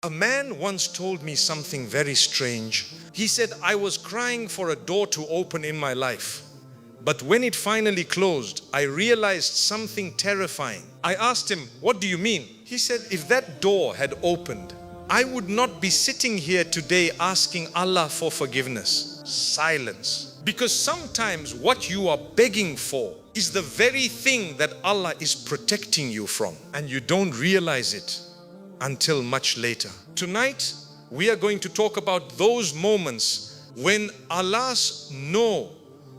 A man once told me something very strange. He said, I was crying for a door to open in my life. But when it finally closed, I realized something terrifying. I asked him, what do you mean? He said, if that door had opened, I would not be sitting here today asking Allah for forgiveness. Silence. Because sometimes what you are begging for is the very thing that Allah is protecting you from, and you don't realize it until much later. Tonight, we are going to talk about those moments when Allah's no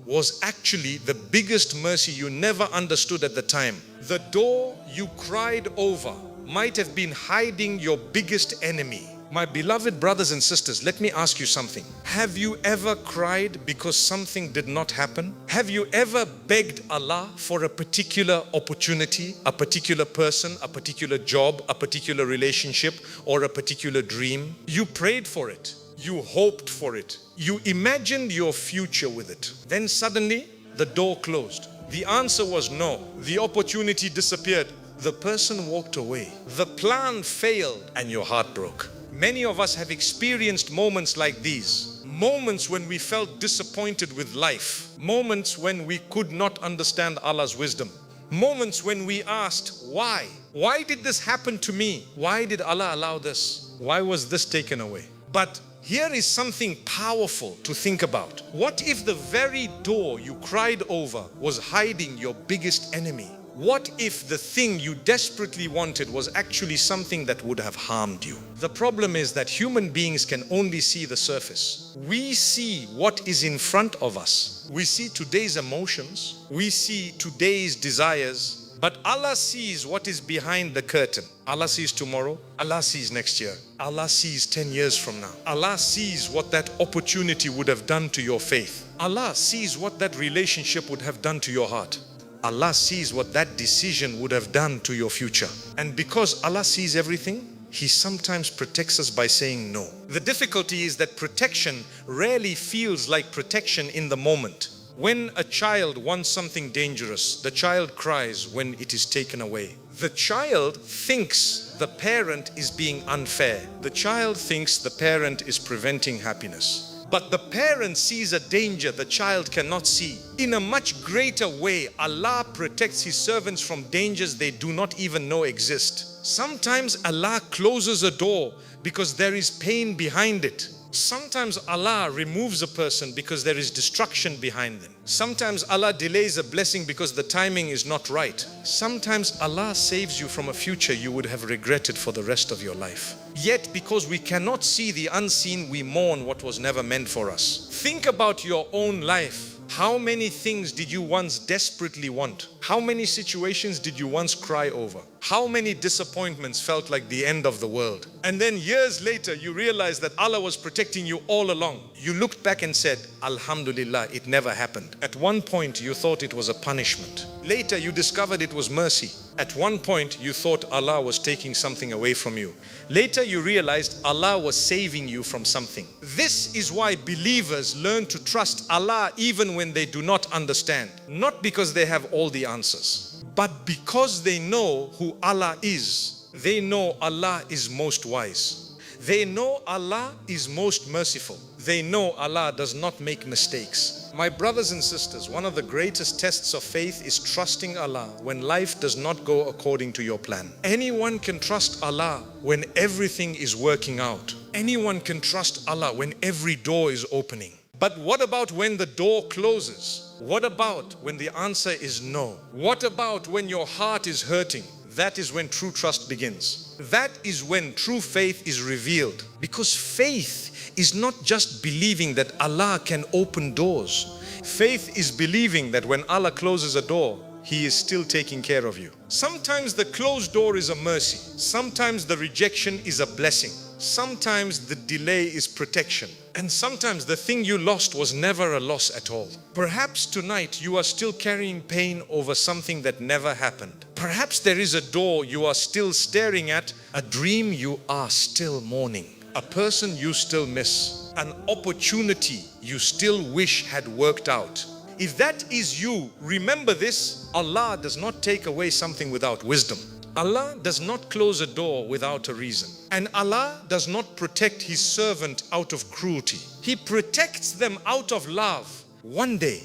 was actually the biggest mercy you never understood at the time. The door you cried over might have been hiding your biggest enemy. My beloved brothers and sisters, let me ask you something. Have you ever cried because something did not happen? Have you ever begged Allah for a particular opportunity, a particular person, a particular job, a particular relationship, or a particular dream? You prayed for it. You hoped for it. You imagined your future with it. Then suddenly, the door closed. The answer was no. The opportunity disappeared. The person walked away. The plan failed and your heart broke. Many of us have experienced moments like these. Moments when we felt disappointed with life. Moments when we could not understand Allah's wisdom. Moments when we asked, why? Why did this happen to me? Why did Allah allow this? Why was this taken away? But here is something powerful to think about. What if the very door you cried over was hiding your biggest enemy? What if the thing you desperately wanted was actually something that would have harmed you? The problem is that human beings can only see the surface. We see what is in front of us. We see today's emotions. We see today's desires. But Allah sees what is behind the curtain. Allah sees tomorrow. Allah sees next year. Allah sees 10 years from now. Allah sees what that opportunity would have done to your faith. Allah sees what that relationship would have done to your heart. Allah sees what that decision would have done to your future. And because Allah sees everything, He sometimes protects us by saying no. The difficulty is that protection rarely feels like protection in the moment. When a child wants something dangerous, the child cries when it is taken away. The child thinks the parent is being unfair. The child thinks the parent is preventing happiness. But the parent sees a danger the child cannot see. In a much greater way, Allah protects His servants from dangers they do not even know exist. Sometimes Allah closes a door because there is pain behind it. Sometimes Allah removes a person because there is destruction behind them. Sometimes Allah delays a blessing because the timing is not right. Sometimes Allah saves you from a future you would have regretted for the rest of your life. Yet because we cannot see the unseen, we mourn what was never meant for us. Think about your own life. How many things did you once desperately want? How many situations did you once cry over? How many disappointments felt like the end of the world? And then years later, you realized that Allah was protecting you all along. You looked back and said, Alhamdulillah, it never happened. At one point, you thought it was a punishment. Later, you discovered it was mercy. At one point, you thought Allah was taking something away from you. Later, you realized Allah was saving you from something. This is why believers learn to trust Allah even when they do not understand. Not because they have all the answers, but because they know who Allah is. They know Allah is most wise. They know Allah is most merciful. They know Allah does not make mistakes. My brothers and sisters, one of the greatest tests of faith is trusting Allah when life does not go according to your plan. Anyone can trust Allah when everything is working out. Anyone can trust Allah when every door is opening. But what about when the door closes? What about when the answer is no? What about when your heart is hurting? That is when true trust begins. That is when true faith is revealed. Because faith is not just believing that Allah can open doors. Faith is believing that when Allah closes a door, He is still taking care of you. Sometimes the closed door is a mercy. Sometimes the rejection is a blessing. Sometimes the delay is protection. And sometimes the thing you lost was never a loss at all. Perhaps tonight you are still carrying pain over something that never happened. Perhaps there is a door you are still staring at, a dream you are still mourning, a person you still miss, an opportunity you still wish had worked out. If that is you, remember this: Allah does not take away something without wisdom. Allah does not close a door without a reason. And Allah does not protect His servant out of cruelty. He protects them out of love. One day,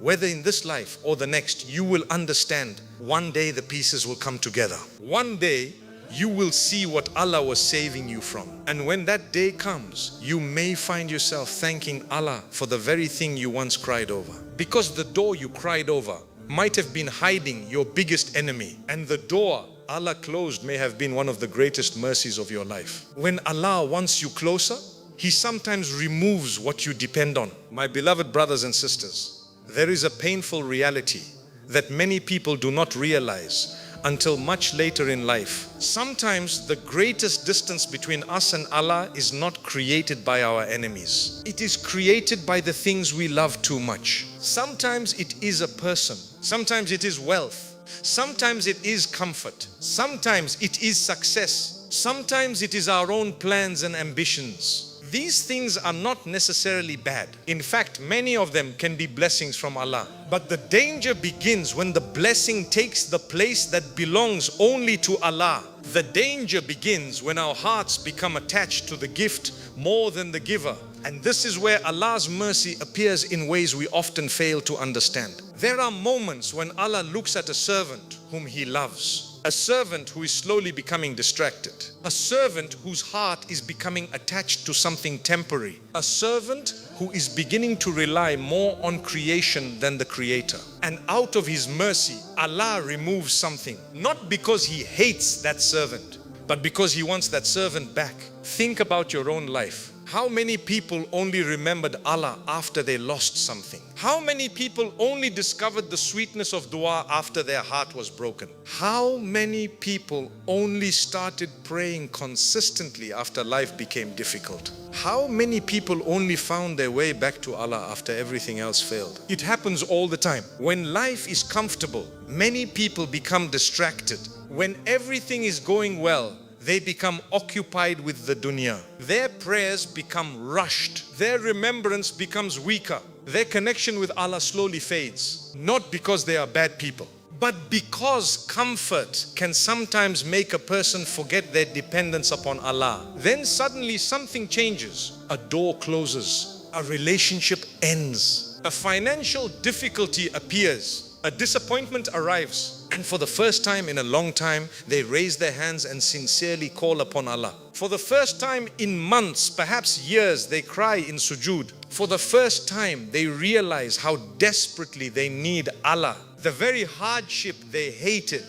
whether in this life or the next, you will understand. One day the pieces will come together. One day you will see what Allah was saving you from. And when that day comes, you may find yourself thanking Allah for the very thing you once cried over. Because the door you cried over might have been hiding your biggest enemy, and the door Allah closed may have been one of the greatest mercies of your life. When Allah wants you closer, He sometimes removes what you depend on. My beloved brothers and sisters, there is a painful reality that many people do not realize until much later in life. Sometimes the greatest distance between us and Allah is not created by our enemies. It is created by the things we love too much. Sometimes it is a person. Sometimes it is wealth. Sometimes it is comfort. Sometimes it is success. Sometimes it is our own plans and ambitions. These things are not necessarily bad. In fact, many of them can be blessings from Allah. But the danger begins when the blessing takes the place that belongs only to Allah. The danger begins when our hearts become attached to the gift more than the giver. And this is where Allah's mercy appears in ways we often fail to understand. There are moments when Allah looks at a servant whom He loves. A servant who is slowly becoming distracted. A servant whose heart is becoming attached to something temporary. A servant who is beginning to rely more on creation than the Creator. And out of His mercy, Allah removes something. Not because He hates that servant, but because He wants that servant back. Think about your own life. How many people only remembered Allah after they lost something? How many people only discovered the sweetness of dua after their heart was broken? How many people only started praying consistently after life became difficult? How many people only found their way back to Allah after everything else failed? It happens all the time. When life is comfortable, many people become distracted. When everything is going well, they become occupied with the dunya. Their prayers become rushed. Their remembrance becomes weaker. Their connection with Allah slowly fades. Not because they are bad people, but because comfort can sometimes make a person forget their dependence upon Allah. Then suddenly something changes. A door closes. A relationship ends. A financial difficulty appears. A disappointment arrives. And for the first time in a long time, they raise their hands and sincerely call upon Allah. For the first time in months, perhaps years, they cry in sujood. For the first time, they realize how desperately they need Allah. The very hardship they hated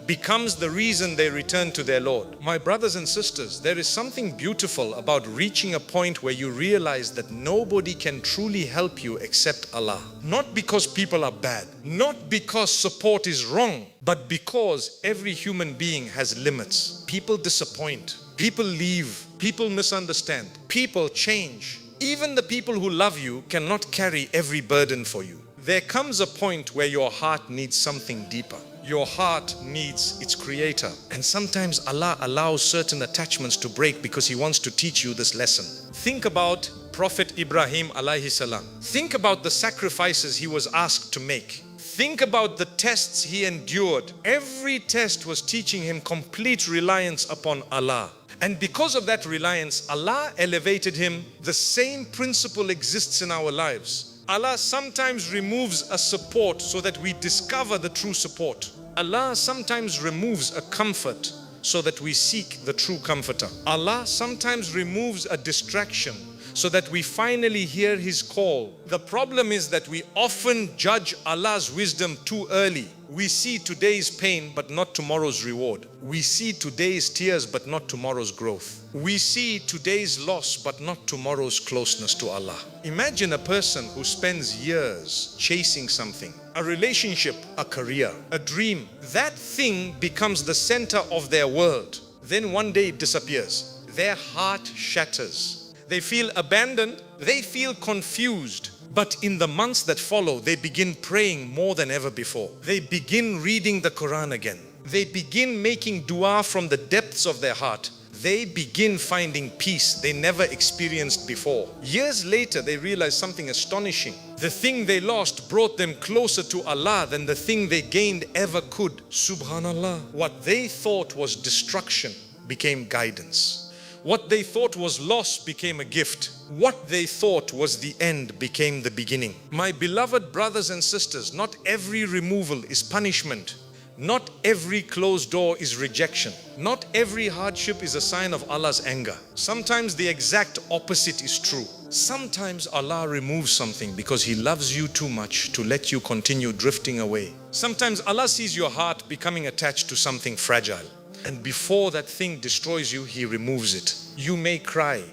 becomes the reason they return to their Lord. My brothers and sisters, there is something beautiful about reaching a point where you realize that nobody can truly help you except Allah. Not because people are bad, not because support is wrong, but because every human being has limits. People disappoint, people leave, people misunderstand, people change. Even the people who love you cannot carry every burden for you. There comes a point where your heart needs something deeper. Your heart needs its Creator. And sometimes Allah allows certain attachments to break because He wants to teach you this lesson. Think about Prophet Ibrahim alayhi salam. Think about the sacrifices he was asked to make. Think about the tests he endured. Every test was teaching him complete reliance upon Allah. And because of that reliance, Allah elevated him. The same principle exists in our lives. Allah sometimes removes a support so that we discover the true support. Allah sometimes removes a comfort so that we seek the true comforter. Allah sometimes removes a distraction so that we finally hear His call. The problem is that we often judge Allah's wisdom too early. We see today's pain but not tomorrow's reward. We see today's tears but not tomorrow's growth. We see today's loss but not tomorrow's closeness to Allah. Imagine a person who spends years chasing something, a relationship, a career, a dream. That thing becomes the center of their world. Then one day it disappears. Their heart shatters. They feel abandoned, they feel confused. But in the months that follow, they begin praying more than ever before. They begin reading the Quran again. They begin making dua from the depths of their heart. they begin finding peace they never experienced before. Years later, they realize something astonishing. The thing they lost brought them closer to Allah than the thing they gained ever could. Subhanallah. What they thought was destruction became guidance. What they thought was loss became a gift. What they thought was the end became the beginning. My beloved brothers and sisters, not every removal is punishment. Not every closed door is rejection. Not every hardship is a sign of Allah's anger. Sometimes the exact opposite is true. Sometimes Allah removes something because He loves you too much to let you continue drifting away. Sometimes Allah sees your heart becoming attached to something fragile, and before that thing destroys you, He removes it. You may cry,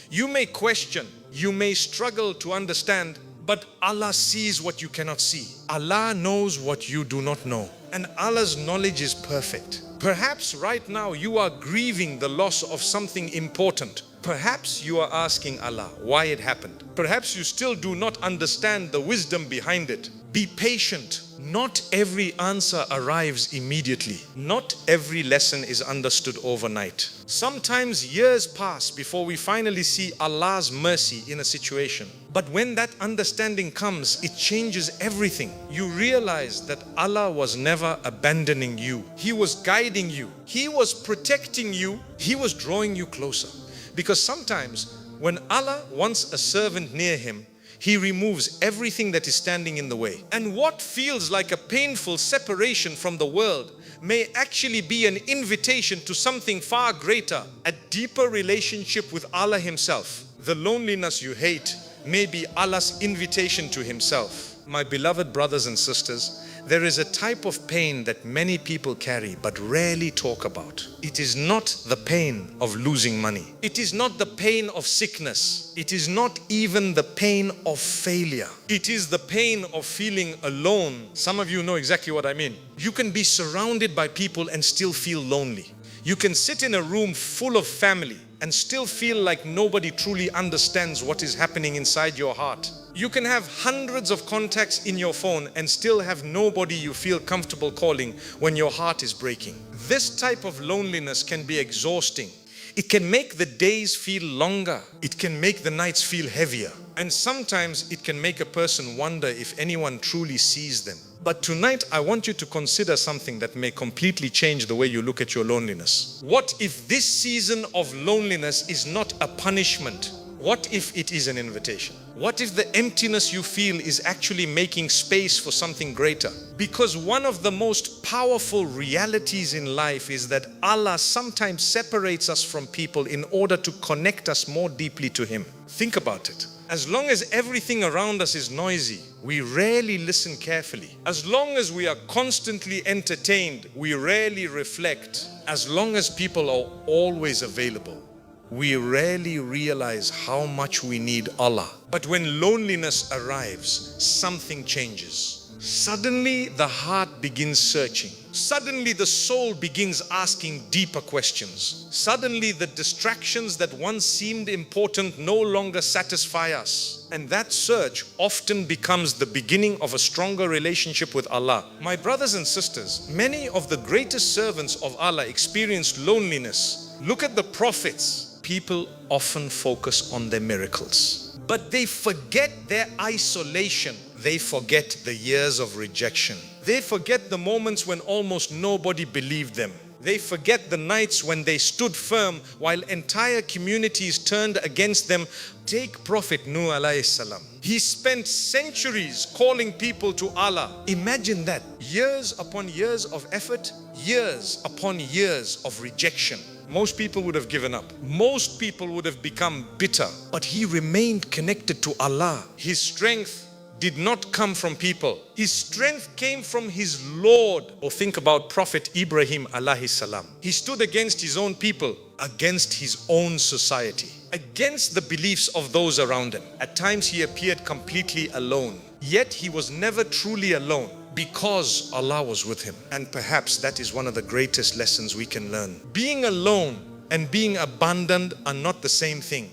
you may question, you may struggle to understand, but Allah sees what you cannot see. Allah knows what you do not know. And Allah's knowledge is perfect. Perhaps right now you are grieving the loss of something important. Perhaps you are asking Allah why it happened. Perhaps you still do not understand the wisdom behind it. Be patient. Not every answer arrives immediately. Not every lesson is understood overnight. Sometimes years pass before we finally see Allah's mercy in a situation. But when that understanding comes, it changes everything. You realize that Allah was never abandoning you. He was guiding you. He was protecting you. He was drawing you closer. Because sometimes when Allah wants a servant near Him, He removes everything that is standing in the way. And what feels like a painful separation from the world may actually be an invitation to something far greater, a deeper relationship with Allah Himself. The loneliness you hate may be Allah's invitation to Himself. My beloved brothers and sisters, there is a type of pain that many people carry but rarely talk about. It is not the pain of losing money. It is not the pain of sickness. It is not even the pain of failure. It is the pain of feeling alone. Some of you know exactly what I mean. You can be surrounded by people and still feel lonely. You can sit in a room full of family and still feel like nobody truly understands what is happening inside your heart. You can have hundreds of contacts in your phone and still have nobody you feel comfortable calling when your heart is breaking. This type of loneliness can be exhausting. It can make the days feel longer. It can make the nights feel heavier. And sometimes it can make a person wonder if anyone truly sees them. But tonight I want you to consider something that may completely change the way you look at your loneliness. What if this season of loneliness is not a punishment? What if it is an invitation? What if the emptiness you feel is actually making space for something greater? Because one of the most powerful realities in life is that Allah sometimes separates us from people in order to connect us more deeply to Him. Think about it. As long as everything around us is noisy, we rarely listen carefully. As long as we are constantly entertained, we rarely reflect. As long as people are always available, we rarely realize how much we need Allah. But when loneliness arrives, something changes. Suddenly the heart begins searching. Suddenly the soul begins asking deeper questions. Suddenly the distractions that once seemed important no longer satisfy us. And that search often becomes the beginning of a stronger relationship with Allah. My brothers and sisters, many of the greatest servants of Allah experienced loneliness. Look at the prophets. People often focus on their miracles, but they forget their isolation. They forget the years of rejection. They forget the moments when almost nobody believed them. They forget the nights when they stood firm while entire communities turned against them. Take Prophet Nuh alayhi salam. He spent centuries calling people to Allah. Imagine that. Years upon years of effort, years upon years of rejection. Most people would have given up. Most people would have become bitter. But he remained connected to Allah. His strength did not come from people. His strength came from his Lord. Or think about Prophet Ibrahim alayhi salam. He stood against his own people, against his own society, against the beliefs of those around him. At times he appeared completely alone. Yet he was never truly alone, because Allah was with him. And perhaps that is one of the greatest lessons we can learn. Being alone and being abandoned are not the same thing.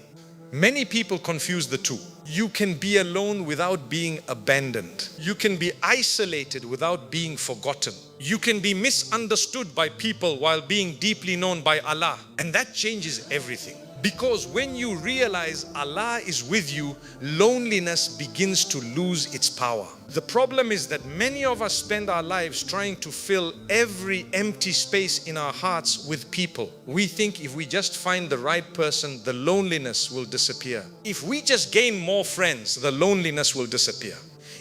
Many people confuse the two. You can be alone without being abandoned. You can be isolated without being forgotten. You can be misunderstood by people while being deeply known by Allah. And that changes everything. Because when you realize Allah is with you, loneliness begins to lose its power. The problem is that many of us spend our lives trying to fill every empty space in our hearts with people. We think if we just find the right person, the loneliness will disappear. If we just gain more friends, the loneliness will disappear.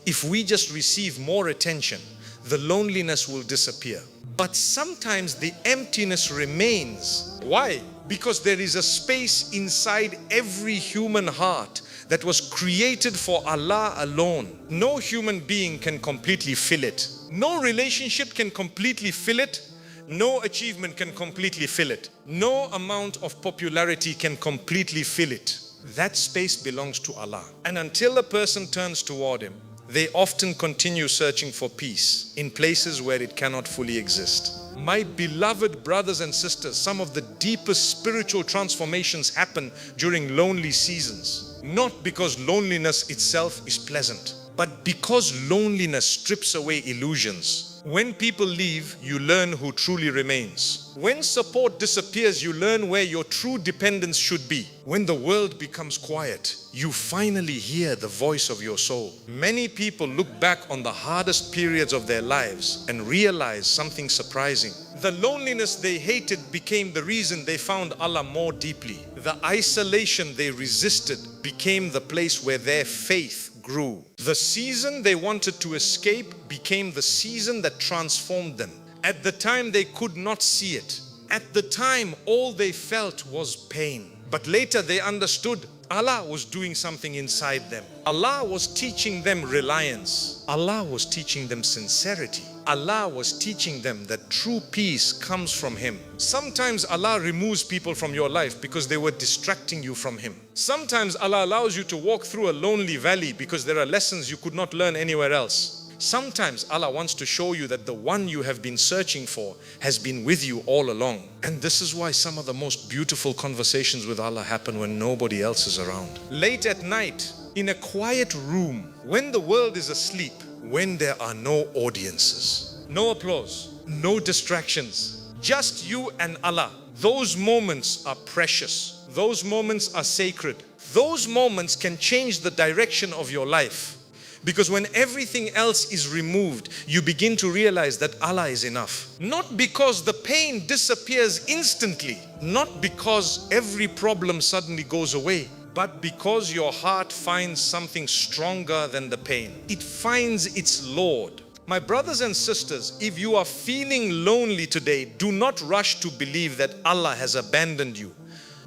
If we just receive more attention, the loneliness will disappear. But sometimes the emptiness remains. Why? Because there is a space inside every human heart that was created for Allah alone. No human being can completely fill it. No relationship can completely fill it. No achievement can completely fill it. No amount of popularity can completely fill it. That space belongs to Allah. And until a person turns toward Him, they often continue searching for peace in places where it cannot fully exist. My beloved brothers and sisters, some of the deepest spiritual transformations happen during lonely seasons. Not because loneliness itself is pleasant, but because loneliness strips away illusions. When people leave, you learn who truly remains. When support disappears, you learn where your true dependence should be. When the world becomes quiet, you finally hear the voice of your soul. Many people look back on the hardest periods of their lives and realize something surprising. The loneliness they hated became the reason they found Allah more deeply. The isolation they resisted became the place where their faith grew. The season they wanted to escape became the season that transformed them. At the time they could not see it. At the time all they felt was pain. But later they understood Allah was doing something inside them. Allah was teaching them reliance. Allah was teaching them sincerity. Allah was teaching them that true peace comes from Him. Sometimes Allah removes people from your life because they were distracting you from Him. Sometimes Allah allows you to walk through a lonely valley because there are lessons you could not learn anywhere else. Sometimes Allah wants to show you that the one you have been searching for has been with you all along. And this is why some of the most beautiful conversations with Allah happen when nobody else is around. Late at night, in a quiet room, when the world is asleep, when there are no audiences, no applause, no distractions, just you and Allah. Those moments are precious. Those moments are sacred. Those moments can change the direction of your life. Because when everything else is removed, you begin to realize that Allah is enough. Not because the pain disappears instantly, not because every problem suddenly goes away, but because your heart finds something stronger than the pain. It finds its Lord. My brothers and sisters, if you are feeling lonely today, do not rush to believe that Allah has abandoned you.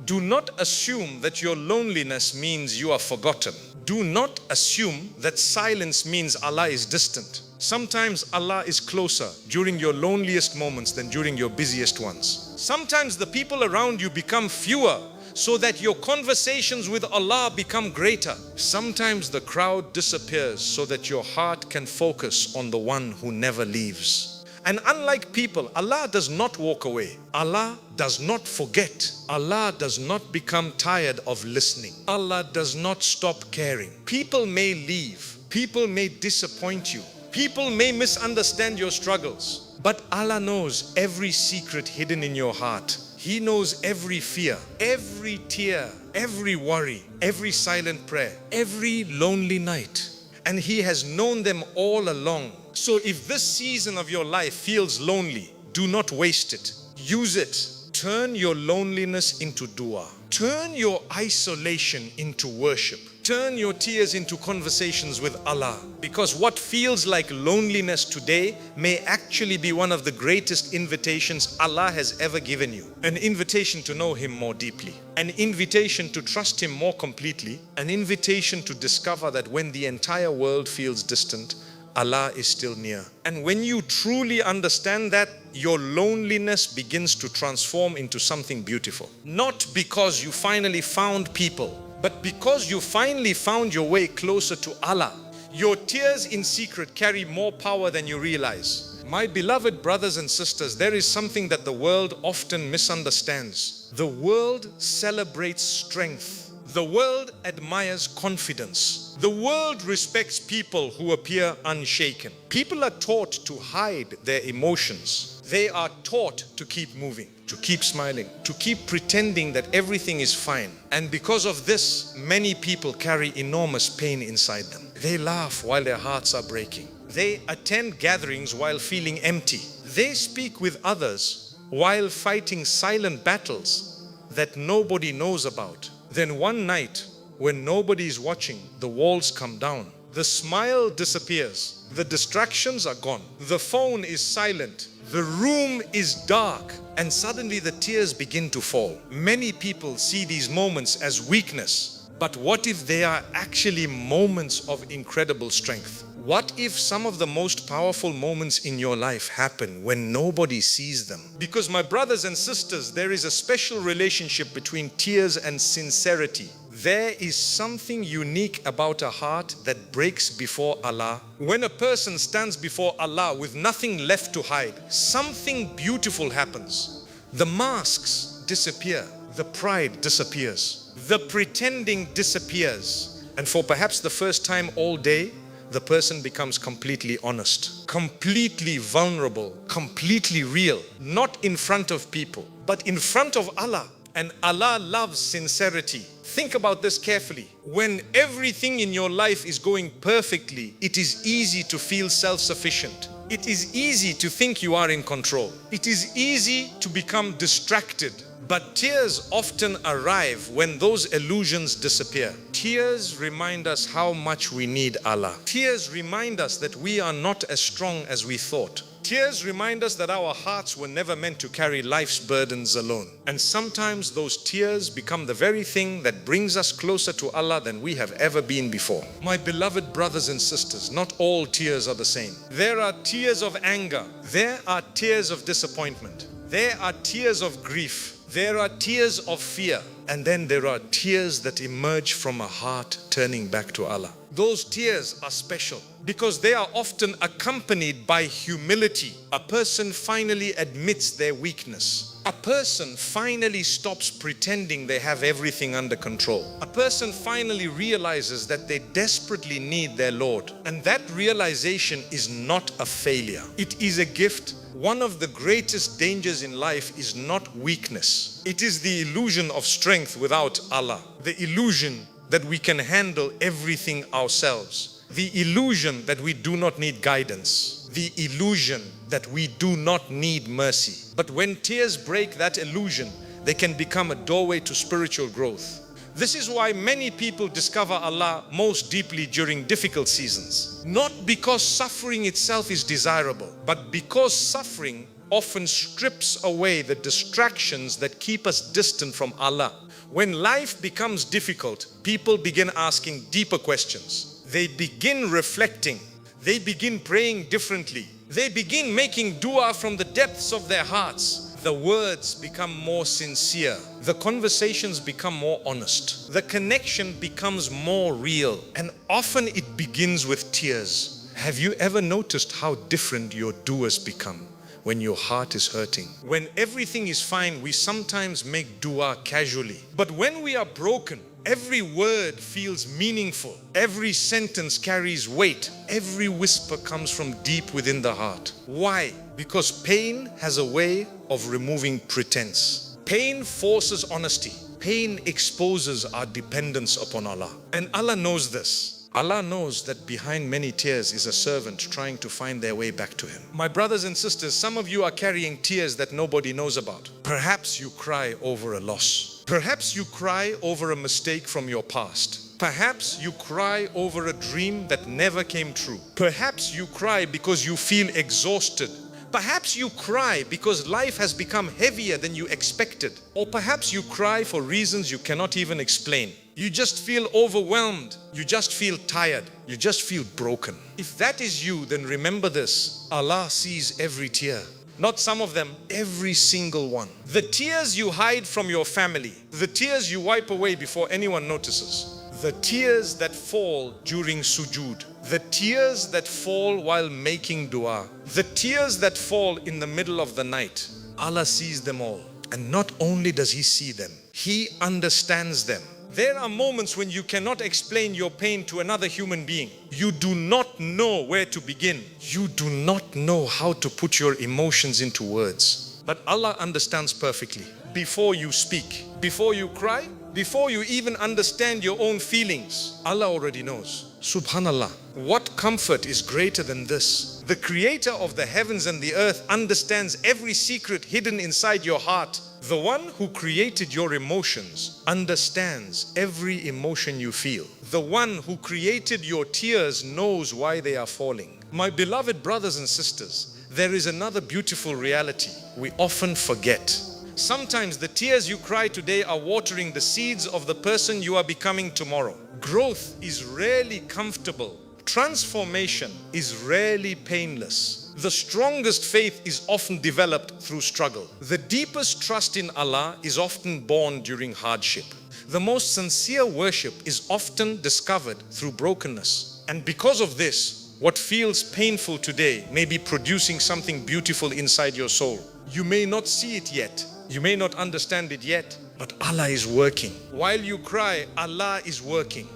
Do not assume that your loneliness means you are forgotten. Do not assume that silence means Allah is distant. Sometimes Allah is closer during your loneliest moments than during your busiest ones. Sometimes the people around you become fewer so that your conversations with Allah become greater. Sometimes the crowd disappears so that your heart can focus on the one who never leaves. And unlike people, Allah does not walk away. Allah does not forget. Allah does not become tired of listening. Allah does not stop caring. People may leave. People may disappoint you. People may misunderstand your struggles. But Allah knows every secret hidden in your heart. He knows every fear, every tear, every worry, every silent prayer, every lonely night. And He has known them all along. So if this season of your life feels lonely, do not waste it. Use it. Turn your loneliness into dua. Turn your isolation into worship. Turn your tears into conversations with Allah. Because what feels like loneliness today may actually be one of the greatest invitations Allah has ever given you. An invitation to know Him more deeply. An invitation to trust Him more completely. An invitation to discover that when the entire world feels distant, Allah is still near. And when you truly understand that, your loneliness begins to transform into something beautiful. Not because you finally found people, but because you finally found your way closer to Allah. Your tears in secret carry more power than you realize. My beloved brothers and sisters, there is something that the world often misunderstands. The world celebrates strength. The world admires confidence. The world respects people who appear unshaken. People are taught to hide their emotions. They are taught to keep moving, to keep smiling, to keep pretending that everything is fine. And because of this, many people carry enormous pain inside them. They laugh while their hearts are breaking. They attend gatherings while feeling empty. They speak with others while fighting silent battles that nobody knows about. Then one night, when nobody is watching, the walls come down. The smile disappears. The distractions are gone. The phone is silent. The room is dark. And suddenly the tears begin to fall. Many people see these moments as weakness. But what if they are actually moments of incredible strength? What if some of the most powerful moments in your life happen when nobody sees them? Because my brothers and sisters, there is a special relationship between tears and sincerity. There is something unique about a heart that breaks before Allah. When a person stands before Allah with nothing left to hide, something beautiful happens. The masks disappear. The pride disappears. The pretending disappears. And for perhaps the first time all day, the person becomes completely honest, completely vulnerable, completely real. Not in front of people, but in front of Allah. And Allah loves sincerity. Think about this carefully. When everything in your life is going perfectly, it is easy to feel self-sufficient. It is easy to think you are in control. It is easy to become distracted. But tears often arrive when those illusions disappear. Tears remind us how much we need Allah. Tears remind us that we are not as strong as we thought. Tears remind us that our hearts were never meant to carry life's burdens alone. And sometimes those tears become the very thing that brings us closer to Allah than we have ever been before. My beloved brothers and sisters, not all tears are the same. There are tears of anger. There are tears of disappointment. There are tears of grief. There are tears of fear. And then there are tears that emerge from a heart turning back to Allah. Those tears are special because they are often accompanied by humility. A person finally admits their weakness. A person finally stops pretending they have everything under control. A person finally realizes that they desperately need their Lord. And that realization is not a failure. It is a gift. One of the greatest dangers in life is not weakness. It is the illusion of strength without Allah. The illusion that we can handle everything ourselves. The illusion that we do not need guidance. The illusion that we do not need mercy. But when tears break that illusion, they can become a doorway to spiritual growth. This is why many people discover Allah most deeply during difficult seasons. Not because suffering itself is desirable, but because suffering often strips away the distractions that keep us distant from Allah. When life becomes difficult, people begin asking deeper questions. They begin reflecting. They begin praying differently. They begin making dua from the depths of their hearts. The words become more sincere. The conversations become more honest. The connection becomes more real. And often it begins with tears. Have you ever noticed how different your duas become when your heart is hurting? When everything is fine, we sometimes make dua casually. But when we are broken, every word feels meaningful. Every sentence carries weight. Every whisper comes from deep within the heart. Why? Because pain has a way of removing pretense. Pain forces honesty. Pain exposes our dependence upon Allah. And Allah knows this. Allah knows that behind many tears is a servant trying to find their way back to Him. My brothers and sisters, some of you are carrying tears that nobody knows about. Perhaps you cry over a loss. Perhaps you cry over a mistake from your past. Perhaps you cry over a dream that never came true. Perhaps you cry because you feel exhausted. Perhaps you cry because life has become heavier than you expected. Or perhaps you cry for reasons you cannot even explain. You just feel overwhelmed. You just feel tired. You just feel broken. If that is you, then remember this. Allah sees every tear. Not some of them, every single one. The tears you hide from your family. The tears you wipe away before anyone notices. The tears that fall during sujood. The tears that fall while making dua. The tears that fall in the middle of the night. Allah sees them all. And not only does He see them, He understands them. There are moments when you cannot explain your pain to another human being. You do not know where to begin. You do not know how to put your emotions into words. But Allah understands perfectly. Before you speak, before you cry, before you even understand your own feelings, Allah already knows. Subhanallah. What comfort is greater than this? The creator of the heavens and the earth understands every secret hidden inside your heart. The one who created your emotions understands every emotion you feel. The one who created your tears knows why they are falling. My beloved brothers and sisters, there is another beautiful reality we often forget. Sometimes the tears you cry today are watering the seeds of the person you are becoming tomorrow. Growth is rarely comfortable. Transformation is rarely painless. The strongest faith is often developed through struggle. The deepest trust in Allah is often born during hardship. The most sincere worship is often discovered through brokenness. And because of this, what feels painful today may be producing something beautiful inside your soul. You may not see it yet. You may not understand it yet, but Allah is working. While you cry, Allah is working.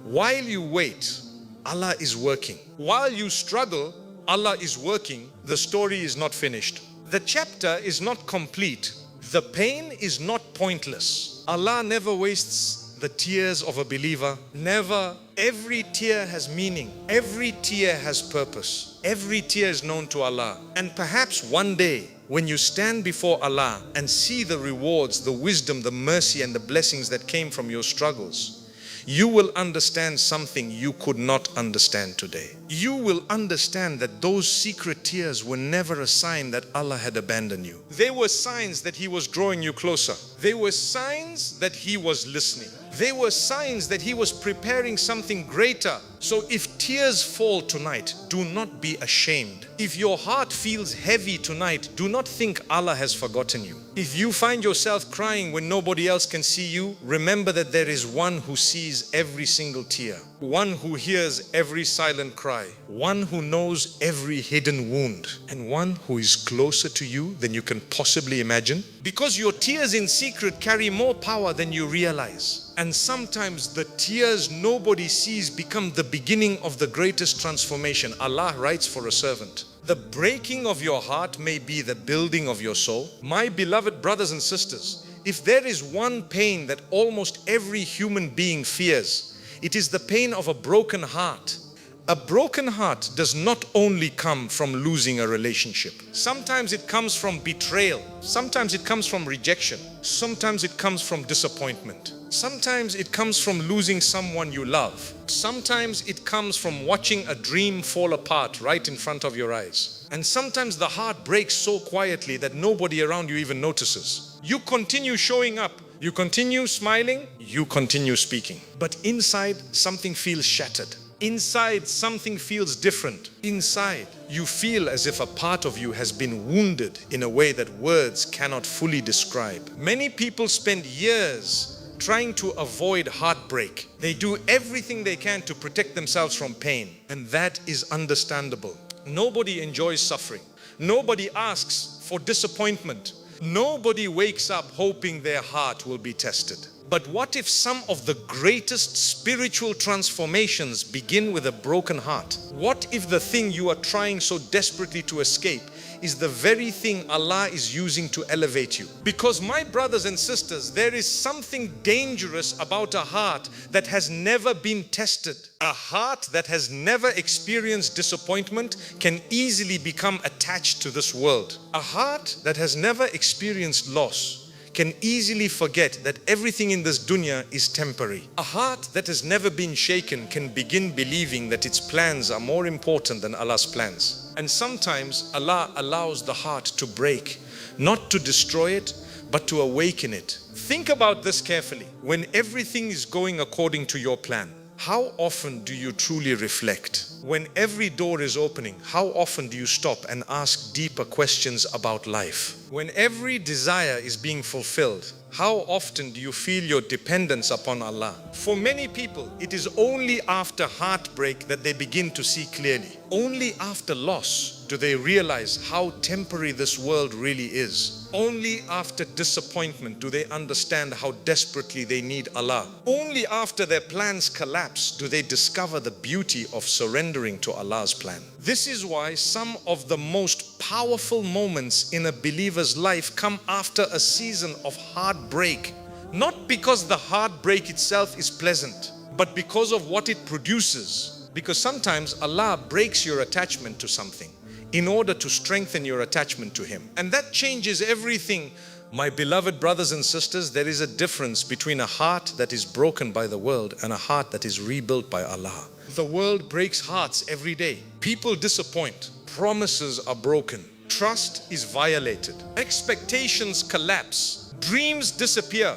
While you wait, Allah is working. While you struggle, Allah is working. The story is not finished. The chapter is not complete. The pain is not pointless. Allah never wastes the tears of a believer. Never. Every tear has meaning. Every tear has purpose. Every tear is known to Allah. And perhaps one day, when you stand before Allah and see the rewards, the wisdom, the mercy and the blessings that came from your struggles, you will understand something you could not understand today. You will understand that those secret tears were never a sign that Allah had abandoned you. They were signs that He was drawing you closer. They were signs that He was listening. They were signs that He was preparing something greater. So if tears fall tonight, do not be ashamed. If your heart feels heavy tonight, do not think Allah has forgotten you. If you find yourself crying when nobody else can see you, remember that there is one who sees every single tear, one who hears every silent cry, one who knows every hidden wound, and one who is closer to you than you can possibly imagine. Because your tears in secret carry more power than you realize. And sometimes the tears nobody sees become the beginning of the greatest transformation. Allah writes for a servant, the breaking of your heart may be the building of your soul. My beloved brothers and sisters, if there is one pain that almost every human being fears, it is the pain of a broken heart. A broken heart does not only come from losing a relationship. Sometimes it comes from betrayal. Sometimes it comes from rejection. Sometimes it comes from disappointment. Sometimes it comes from losing someone you love. Sometimes it comes from watching a dream fall apart right in front of your eyes. And sometimes the heart breaks so quietly that nobody around you even notices. You continue showing up. You continue smiling. You continue speaking. But inside, something feels shattered. Inside, something feels different. Inside, you feel as if a part of you has been wounded in a way that words cannot fully describe. Many people spend years trying to avoid heartbreak. They do everything they can to protect themselves from pain, and that is understandable. Nobody enjoys suffering. Nobody asks for disappointment. Nobody wakes up hoping their heart will be tested. But what if some of the greatest spiritual transformations begin with a broken heart? What if the thing you are trying so desperately to escape is the very thing Allah is using to elevate you? Because my brothers and sisters, there is something dangerous about a heart that has never been tested. A heart that has never experienced disappointment can easily become attached to this world. A heart that has never experienced loss can easily forget that everything in this dunya is temporary. A heart that has never been shaken can begin believing that its plans are more important than Allah's plans. And sometimes Allah allows the heart to break, not to destroy it, but to awaken it. Think about this carefully. When everything is going according to your plan, how often do you truly reflect? When every door is opening, how often do you stop and ask deeper questions about life? When every desire is being fulfilled, how often do you feel your dependence upon Allah? For many people, it is only after heartbreak that they begin to see clearly. Only after loss do they realize how temporary this world really is. Only after disappointment do they understand how desperately they need Allah. Only after their plans collapse do they discover the beauty of surrendering to Allah's plan. This is why some of the most powerful moments in a believer's life come after a season of heartbreak. Not because the heartbreak itself is pleasant, but because of what it produces. Because sometimes Allah breaks your attachment to something in order to strengthen your attachment to Him. And that changes everything. My beloved brothers and sisters, there is a difference between a heart that is broken by the world and a heart that is rebuilt by Allah. The world breaks hearts every day. People disappoint. Promises are broken. Trust is violated. Expectations collapse. Dreams disappear.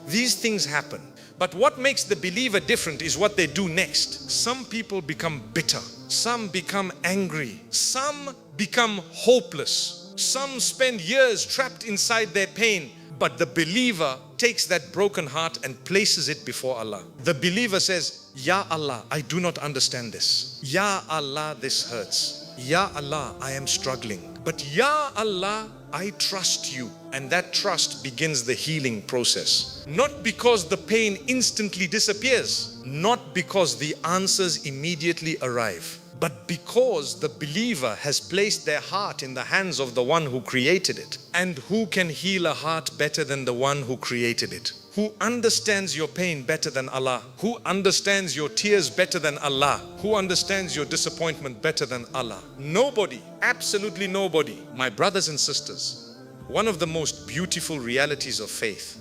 These things happen. But what makes the believer different is what they do next. Some people become bitter. Some become angry. Some become hopeless. Some spend years trapped inside their pain. But the believer takes that broken heart and places it before Allah. The believer says, Ya Allah, I do not understand this. Ya Allah, this hurts. Ya Allah, I am struggling. But Ya Allah, I trust you. And that trust begins the healing process. Not because the pain instantly disappears, not because the answers immediately arrive, but because the believer has placed their heart in the hands of the one who created it. And who can heal a heart better than the one who created it? Who understands your pain better than Allah? Who understands your tears better than Allah? Who understands your disappointment better than Allah? Nobody, absolutely nobody. My brothers and sisters, one of the most beautiful realities of faith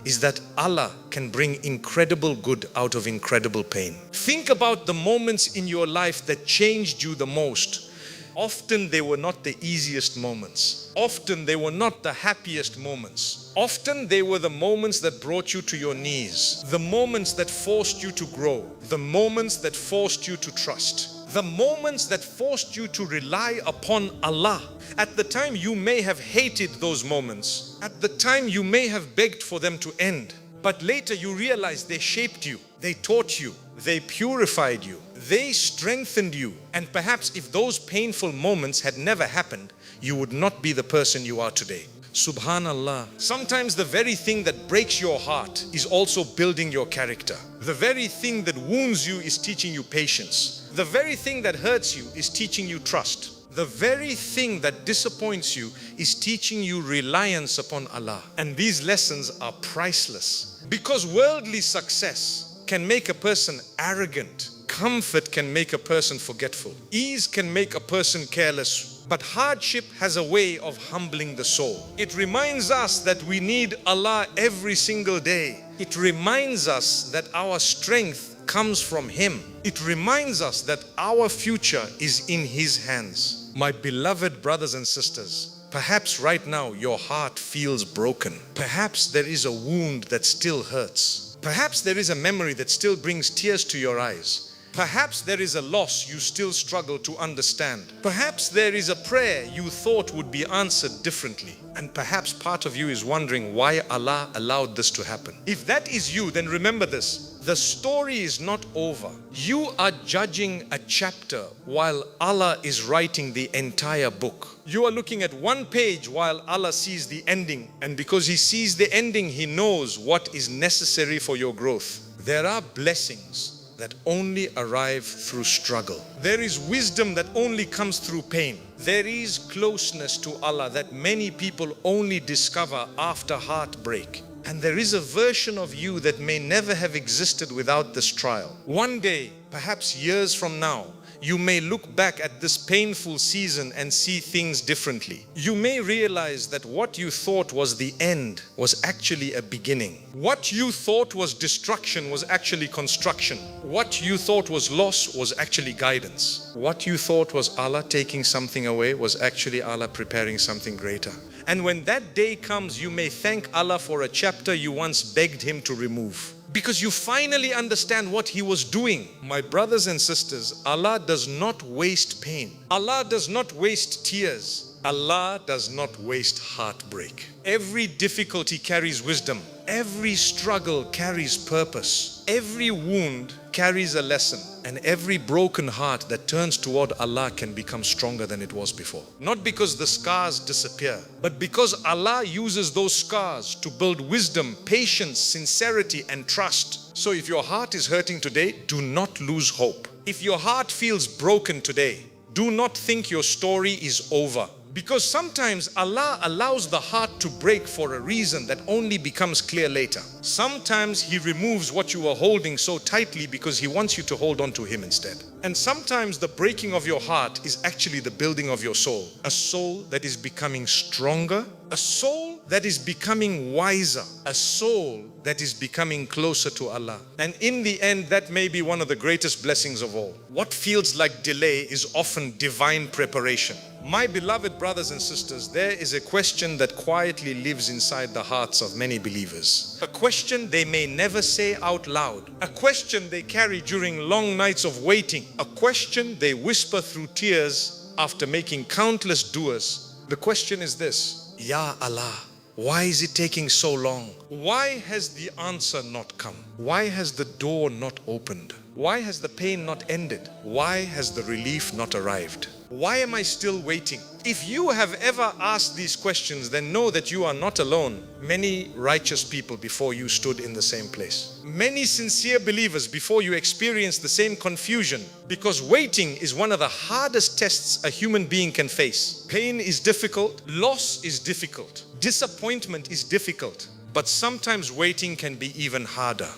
is that Allah can bring incredible good out of incredible pain. Think about the moments in your life that changed you the most. Often they were not the easiest moments. Often they were not the happiest moments. Often they were the moments that brought you to your knees. The moments that forced you to grow. The moments that forced you to trust. The moments that forced you to rely upon Allah. At the time you may have hated those moments. At the time you may have begged for them to end. But later you realized they shaped you. They taught you. They purified you. They strengthened you. And perhaps if those painful moments had never happened, you would not be the person you are today. Subhanallah. Sometimes the very thing that breaks your heart is also building your character. The very thing that wounds you is teaching you patience. The very thing that hurts you is teaching you trust. The very thing that disappoints you is teaching you reliance upon Allah. And these lessons are priceless. Because worldly success can make a person arrogant. Comfort can make a person forgetful. Ease can make a person careless. But hardship has a way of humbling the soul. It reminds us that we need Allah every single day. It reminds us that our strength comes from Him. It reminds us that our future is in His hands. My beloved brothers and sisters, perhaps right now your heart feels broken. Perhaps there is a wound that still hurts. Perhaps there is a memory that still brings tears to your eyes. Perhaps there is a loss you still struggle to understand. Perhaps there is a prayer you thought would be answered differently. And perhaps part of you is wondering why Allah allowed this to happen. If that is you, then remember this. The story is not over. You are judging a chapter while Allah is writing the entire book. You are looking at one page while Allah sees the ending. And because He sees the ending, He knows what is necessary for your growth. There are blessings that only arrive through struggle. There is wisdom that only comes through pain. There is closeness to Allah that many people only discover after heartbreak. And there is a version of you that may never have existed without this trial. One day, perhaps years from now, you may look back at this painful season and see things differently. You may realize that what you thought was the end was actually a beginning. What you thought was destruction was actually construction. What you thought was loss was actually guidance. What you thought was Allah taking something away was actually Allah preparing something greater. And when that day comes, you may thank Allah for a chapter you once begged Him to remove. Because you finally understand what He was doing. My brothers and sisters, Allah does not waste pain. Allah does not waste tears. Allah does not waste heartbreak. Every difficulty carries wisdom. Every struggle carries purpose. Every wound carries a lesson, and every broken heart that turns toward Allah can become stronger than it was before. Not because the scars disappear, but because Allah uses those scars to build wisdom, patience, sincerity, and trust. So if your heart is hurting today, do not lose hope. If your heart feels broken today, do not think your story is over. Because sometimes Allah allows the heart to break for a reason that only becomes clear later. Sometimes He removes what you are holding so tightly because He wants you to hold on to Him instead. And sometimes the breaking of your heart is actually the building of your soul. A soul that is becoming stronger, a soul that is becoming wiser, a soul that is becoming closer to Allah. And in the end, that may be one of the greatest blessings of all. What feels like delay is often divine preparation. My beloved brothers and sisters, there is a question that quietly lives inside the hearts of many believers. A question they may never say out loud. A question they carry during long nights of waiting. A question they whisper through tears after making countless du'as. The question is this: Ya Allah, why is it taking so long? Why has the answer not come? Why has the door not opened? Why has the pain not ended? Why has the relief not arrived? Why am I still waiting? If you have ever asked these questions, then know that you are not alone. Many righteous people before you stood in the same place. Many sincere believers before you experienced the same confusion, because waiting is one of the hardest tests a human being can face. Pain is difficult, loss is difficult, disappointment is difficult, but sometimes waiting can be even harder.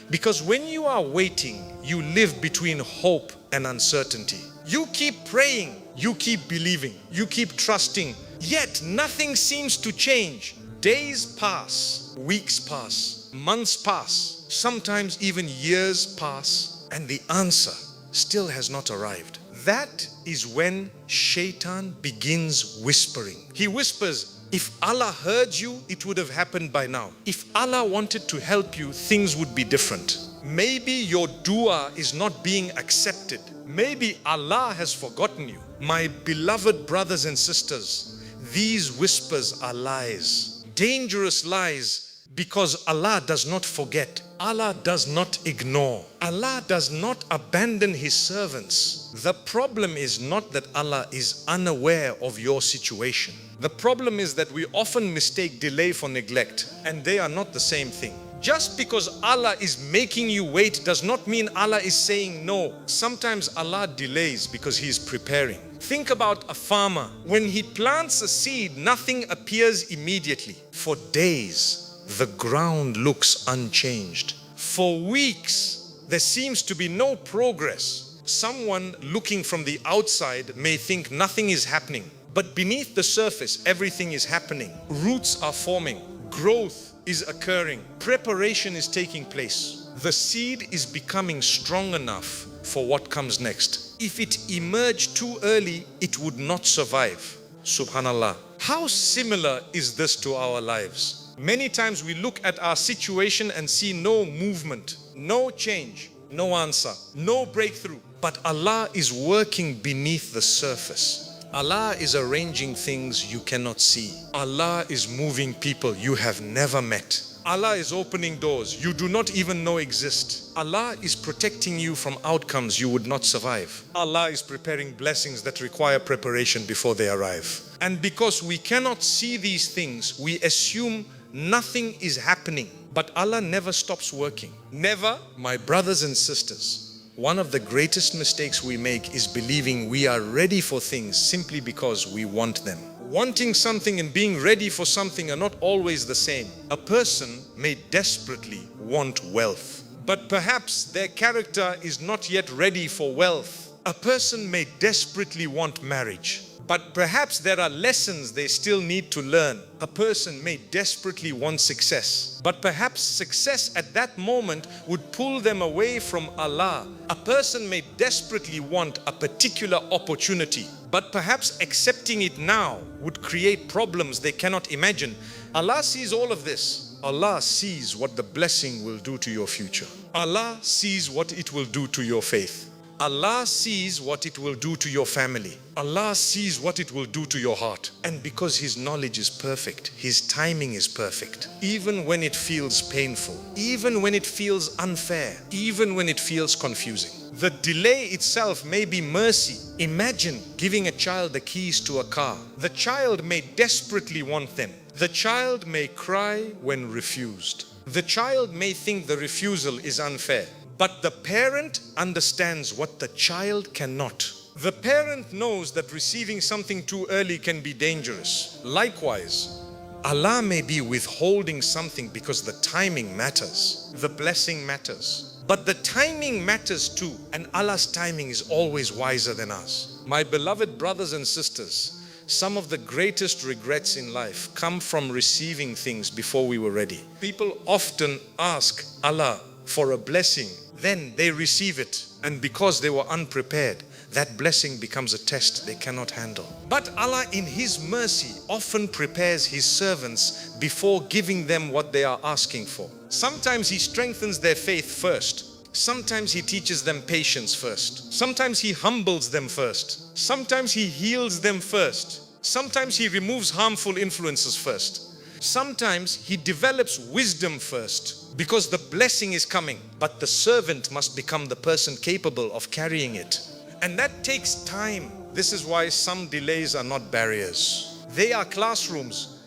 Because when you are waiting, you live between hope and uncertainty. You keep praying, you keep believing, you keep trusting, yet nothing seems to change. Days pass, weeks pass, months pass, sometimes even years pass, and the answer still has not arrived. That is when Shaitan begins whispering. He whispers, if Allah heard you, it would have happened by now. If Allah wanted to help you, things would be different. Maybe your dua is not being accepted. Maybe Allah has forgotten you. My beloved brothers and sisters, these whispers are lies. Dangerous lies, because Allah does not forget. Allah does not ignore. Allah does not abandon His servants. The problem is not that Allah is unaware of your situation. The problem is that we often mistake delay for neglect, and they are not the same thing. Just because Allah is making you wait does not mean Allah is saying no. Sometimes Allah delays because He is preparing. Think about a farmer. When he plants a seed, nothing appears immediately. For days, the ground looks unchanged. For weeks, there seems to be no progress. Someone looking from the outside may think nothing is happening, but beneath the surface, everything is happening. Roots are forming. Growth is occurring. Preparation is taking place. The seed is becoming strong enough for what comes next. If it emerged too early, it would not survive. Subhanallah. How similar is this to our lives? Many times we look at our situation and see no movement, no change, no answer, no breakthrough. But Allah is working beneath the surface. Allah is arranging things you cannot see. Allah is moving people you have never met. Allah is opening doors you do not even know exist. Allah is protecting you from outcomes you would not survive. Allah is preparing blessings that require preparation before they arrive. And because we cannot see these things, we assume nothing is happening. But Allah never stops working. Never. My brothers and sisters, one of the greatest mistakes we make is believing we are ready for things simply because we want them. Wanting something and being ready for something are not always the same. A person may desperately want wealth, but perhaps their character is not yet ready for wealth. A person may desperately want marriage, but perhaps there are lessons they still need to learn. A person may desperately want success, but perhaps success at that moment would pull them away from Allah. A person may desperately want a particular opportunity, but perhaps accepting it now would create problems they cannot imagine. Allah sees all of this. Allah sees what the blessing will do to your future. Allah sees what it will do to your faith. Allah sees what it will do to your family. Allah sees what it will do to your heart. And because His knowledge is perfect, His timing is perfect. Even when it feels painful, even when it feels unfair, even when it feels confusing. The delay itself may be mercy. Imagine giving a child the keys to a car. The child may desperately want them. The child may cry when refused. The child may think the refusal is unfair. But the parent understands what the child cannot. The parent knows that receiving something too early can be dangerous. Likewise, Allah may be withholding something because the timing matters. The blessing matters. But the timing matters too, and Allah's timing is always wiser than us. My beloved brothers and sisters, some of the greatest regrets in life come from receiving things before we were ready. People often ask Allah for a blessing, then they receive it, and because they were unprepared, that blessing becomes a test they cannot handle. But Allah in His mercy often prepares His servants before giving them what they are asking for. Sometimes He strengthens their faith first. Sometimes He teaches them patience first. Sometimes He humbles them first. Sometimes He heals them first. Sometimes He removes harmful influences first. Sometimes He develops wisdom first, because the blessing is coming, but the servant must become the person capable of carrying it. And that takes time. This is why some delays are not barriers. They are classrooms.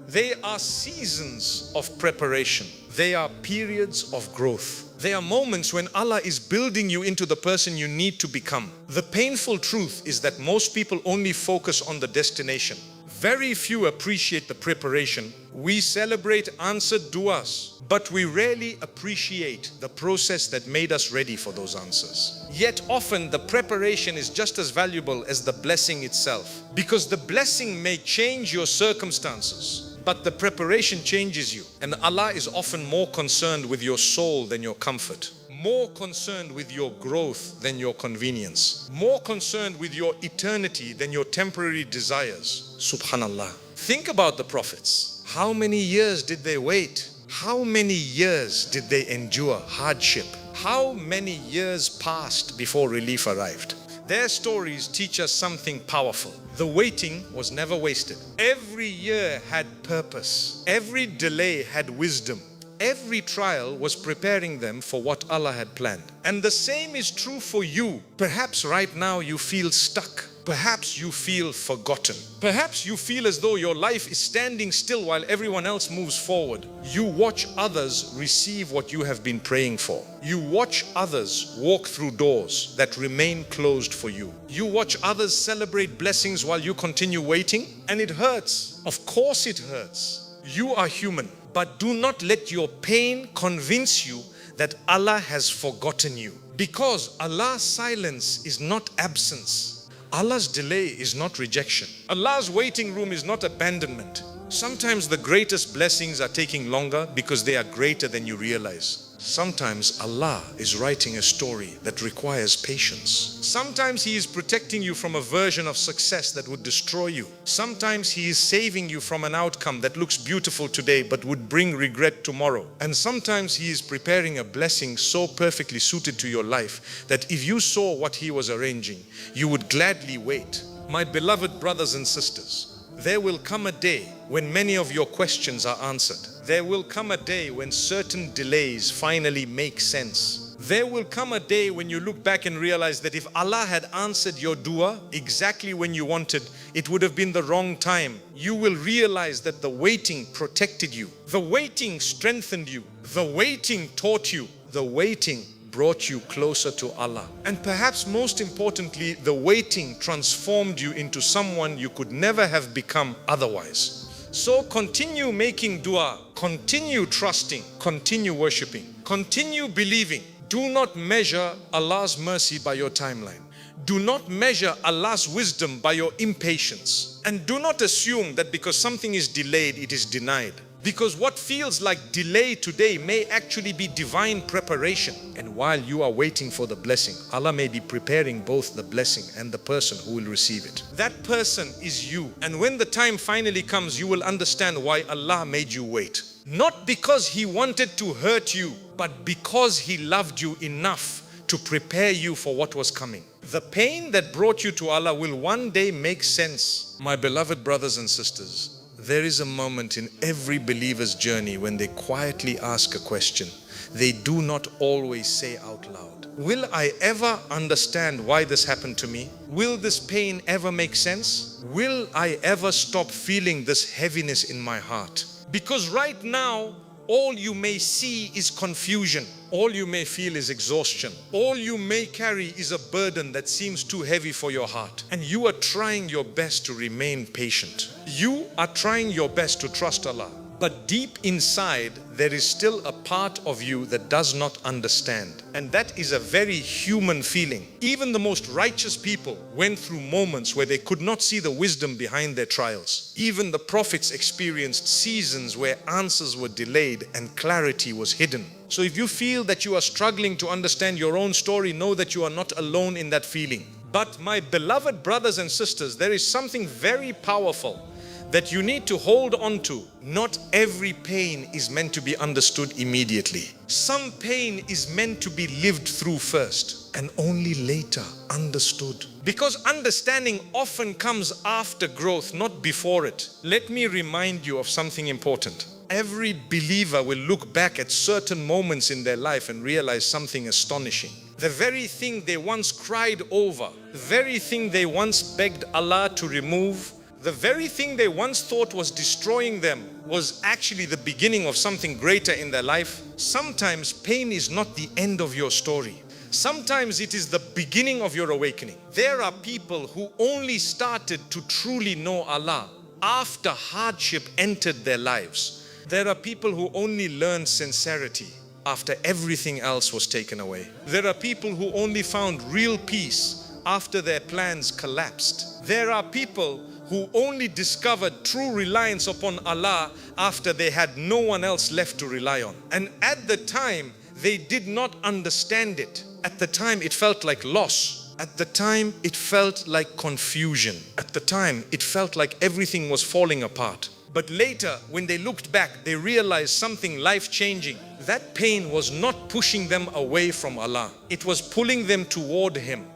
They are seasons of preparation. They are periods of growth. They are moments when Allah is building you into the person you need to become. The painful truth is that most people only focus on the destination. Very few appreciate the preparation. We celebrate answered du'as, but we rarely appreciate the process that made us ready for those answers. Yet often the preparation is just as valuable as the blessing itself, because the blessing may change your circumstances, but the preparation changes you. And Allah is often more concerned with your soul than your comfort, more concerned with your growth than your convenience, more concerned with your eternity than your temporary desires. Subhanallah. Think about the prophets. How many years did they wait? How many years did they endure hardship? How many years passed before relief arrived? Their stories teach us something powerful. The waiting was never wasted. Every year had purpose. Every delay had wisdom. Every trial was preparing them for what Allah had planned. And the same is true for you. Perhaps right now you feel stuck. Perhaps you feel forgotten. Perhaps you feel as though your life is standing still while everyone else moves forward. You watch others receive what you have been praying for. You watch others walk through doors that remain closed for you. You watch others celebrate blessings while you continue waiting. And it hurts. Of course it hurts. You are human. But do not let your pain convince you that Allah has forgotten you. Because Allah's silence is not absence. Allah's delay is not rejection. Allah's waiting room is not abandonment. Sometimes the greatest blessings are taking longer because they are greater than you realize. Sometimes Allah is writing a story that requires patience. Sometimes He is protecting you from a version of success that would destroy you. Sometimes He is saving you from an outcome that looks beautiful today but would bring regret tomorrow. And sometimes He is preparing a blessing so perfectly suited to your life that if you saw what He was arranging, you would gladly wait. My beloved brothers and sisters, there will come a day when many of your questions are answered. There will come a day when certain delays finally make sense. There will come a day when you look back and realize that if Allah had answered your dua exactly when you wanted, it would have been the wrong time. You will realize that the waiting protected you. The waiting strengthened you. The waiting taught you. The waiting brought you closer to Allah. And perhaps most importantly, the waiting transformed you into someone you could never have become otherwise. So continue making dua, continue trusting, continue worshipping, continue believing. Do not measure Allah's mercy by your timeline. Do not measure Allah's wisdom by your impatience. And do not assume that because something is delayed, it is denied. Because what feels like delay today may actually be divine preparation. And while you are waiting for the blessing, Allah may be preparing both the blessing and the person who will receive it. That person is you. And when the time finally comes, you will understand why Allah made you wait. Not because He wanted to hurt you, but because He loved you enough to prepare you for what was coming. The pain that brought you to Allah will one day make sense. My beloved brothers and sisters, there is a moment in every believer's journey when they quietly ask a question they do not always say out loud. Will I ever understand why this happened to me? Will this pain ever make sense? Will I ever stop feeling this heaviness in my heart? Because right now, all you may see is confusion. All you may feel is exhaustion. All you may carry is a burden that seems too heavy for your heart. And you are trying your best to remain patient. You are trying your best to trust Allah. But deep inside, there is still a part of you that does not understand. And that is a very human feeling. Even the most righteous people went through moments where they could not see the wisdom behind their trials. Even the prophets experienced seasons where answers were delayed and clarity was hidden. So if you feel that you are struggling to understand your own story, know that you are not alone in that feeling. But my beloved brothers and sisters, there is something very powerful that you need to hold on to. Not every pain is meant to be understood immediately. Some pain is meant to be lived through first and only later understood. Because understanding often comes after growth, not before it. Let me remind you of something important. Every believer will look back at certain moments in their life and realize something astonishing. The very thing they once cried over, the very thing they once begged Allah to remove, the very thing they once thought was destroying them was actually the beginning of something greater in their life. Sometimes pain is not the end of your story. Sometimes it is the beginning of your awakening. There are people who only started to truly know Allah after hardship entered their lives. There are people who only learned sincerity after everything else was taken away. There are people who only found real peace after their plans collapsed. There are people who only discovered true reliance upon Allah after they had no one else left to rely on. And at the time, they did not understand it. At the time, it felt like loss. At the time, it felt like confusion. At the time, it felt like everything was falling apart. But later, when they looked back, they realized something life-changing. That pain was not pushing them away from Allah. It was pulling them toward Him.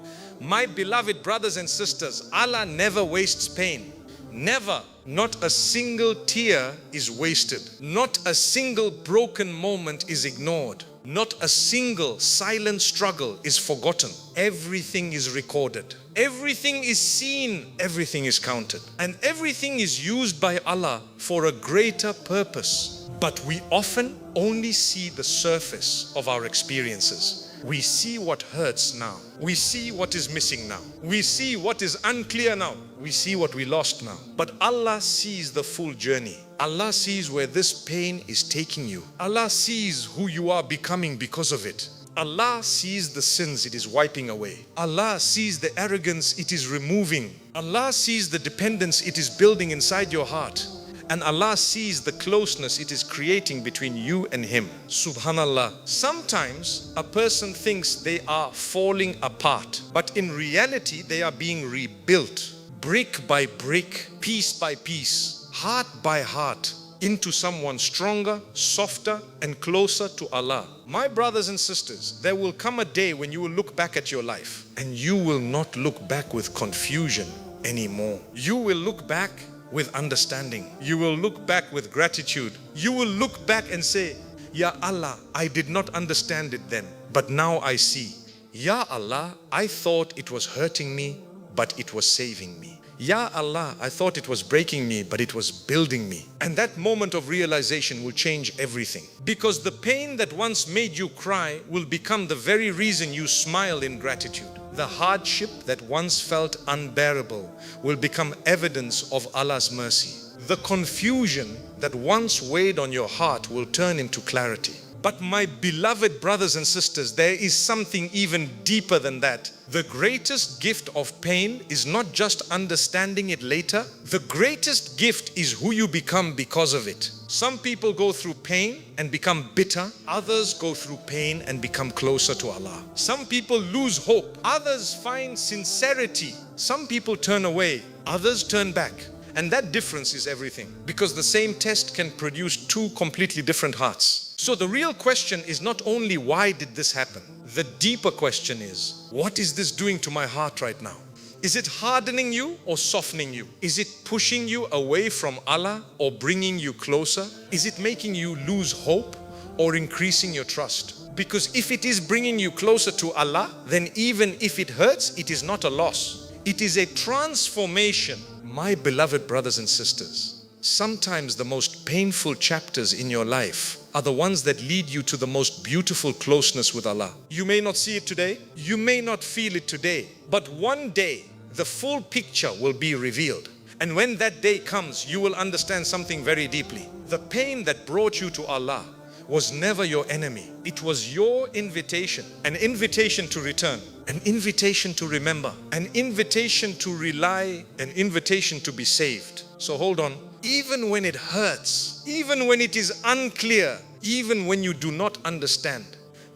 My beloved brothers and sisters, Allah never wastes pain. Never. Not a single tear is wasted. Not a single broken moment is ignored. Not a single silent struggle is forgotten. Everything is recorded. Everything is seen. Everything is counted. And everything is used by Allah for a greater purpose. But we often only see the surface of our experiences. We see what hurts now. We see what is missing now. We see what is unclear now. We see what we lost now. But Allah sees the full journey. Allah sees where this pain is taking you. Allah sees who you are becoming because of it. Allah sees the sins it is wiping away. Allah sees the arrogance it is removing. Allah sees the dependence it is building inside your heart. And Allah sees the closeness it is creating between you and Him. Subhanallah. Sometimes a person thinks they are falling apart, but in reality they are being rebuilt, brick by brick, piece by piece, heart by heart, into someone stronger, softer, and closer to Allah. My brothers and sisters, there will come a day when you will look back at your life and you will not look back with confusion anymore. You will look back with understanding. You will look back with gratitude. You will look back and say, Ya Allah, I did not understand it then, but now I see. Ya Allah, I thought it was hurting me, but it was saving me. Ya Allah, I thought it was breaking me, but it was building me. And that moment of realization will change everything. Because the pain that once made you cry will become the very reason you smile in gratitude. The hardship that once felt unbearable will become evidence of Allah's mercy. The confusion that once weighed on your heart will turn into clarity. But my beloved brothers and sisters, there is something even deeper than that. The greatest gift of pain is not just understanding it later. The greatest gift is who you become because of it. Some people go through pain and become bitter. Others go through pain and become closer to Allah. Some people lose hope. Others find sincerity. Some people turn away. Others turn back. And that difference is everything. Because the same test can produce two completely different hearts. So the real question is not only why did this happen? The deeper question is, what is this doing to my heart right now? Is it hardening you or softening you? Is it pushing you away from Allah or bringing you closer? Is it making you lose hope or increasing your trust? Because if it is bringing you closer to Allah, then even if it hurts, it is not a loss. It is a transformation. My beloved brothers and sisters, sometimes the most painful chapters in your life are the ones that lead you to the most beautiful closeness with Allah. You may not see it today, you may not feel it today, but one day the full picture will be revealed. And when that day comes, you will understand something very deeply. The pain that brought you to Allah was never your enemy. It was your invitation, an invitation to return, an invitation to remember, an invitation to rely, an invitation to be saved. So hold on. Even when it hurts, even when it is unclear, even when you do not understand,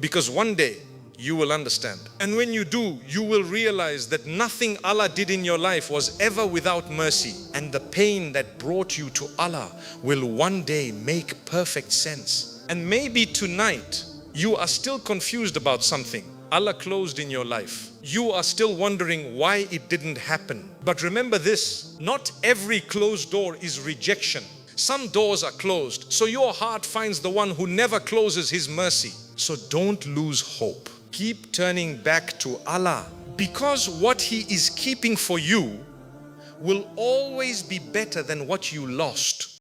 because one day you will understand. And when you do, you will realize that nothing Allah did in your life was ever without mercy. And the pain that brought you to Allah will one day make perfect sense. And maybe tonight you are still confused about something Allah closed in your life. You are still wondering why it didn't happen. But remember this, not every closed door is rejection. Some doors are closed, so your heart finds the one who never closes his mercy. So don't lose hope. Keep turning back to Allah, because what He is keeping for you will always be better than what you lost.